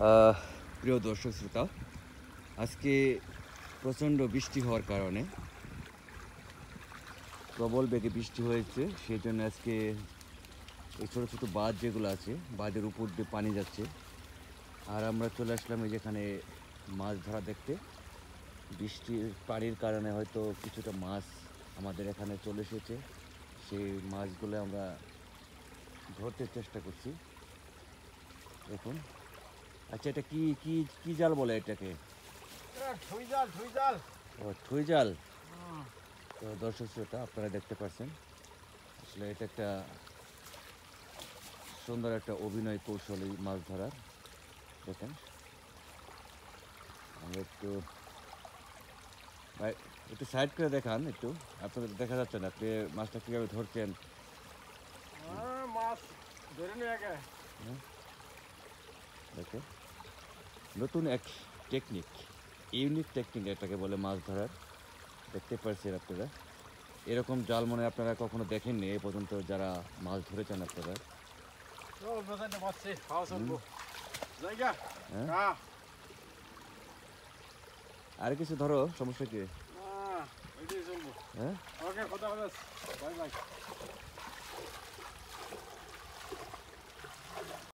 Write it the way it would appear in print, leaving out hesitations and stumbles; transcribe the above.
আহ, প্রিয় দর্শক শ্রোতা, আজকে প্রচণ্ড বৃষ্টি হওয়ার কারণে প্রবল বেগে বৃষ্টি হয়েছে। সেই জন্য আজকে এই ছোটো ছোটো বাঁধ যেগুলো আছে, বাঁধের উপর দিয়ে পানি যাচ্ছে। আর আমরা চলে আসলাম এই যেখানে মাছ ধরা দেখতে। বৃষ্টির পানির কারণে হয়তো কিছুটা মাছ আমাদের এখানে চলে এসেছে। সেই মাছগুলো আমরা ধরতে চেষ্টা করছি। দেখুন, আচ্ছা, এটা কি কি কি জাল বলে এটাকে? ঠুই জাল, ঠুই জাল। ও, থুই জাল। তো দর্শক শ্রোতা, আপনারা দেখতে পাচ্ছেন আসলে এটা একটা সুন্দর একটা অভিনয় কৌশলী মাছ ধরার। দেখেন, আমরা ভাই একটু সাইড করে দেখান, একটু আপনাদের দেখা যাচ্ছে না আপনি মাছটা কীভাবে ধরছেন। মাছ ধরে নিয়ে আগে। দেখে নতুন এক টেকনিক, ইউনিক টেকনিক এটাকে বলে মাছ ধরার। দেখতে পাচ্ছেন আপনারা, এরকম জাল মনে হয় আপনারা কখনো দেখেননি এ পর্যন্ত, যারা মাছ ধরেছেন আপনারা। হ্যাঁ, আর কিছু ধরো, সমস্যা কি? হ্যাঁ, ওকে, কথা বলে বাই বাই।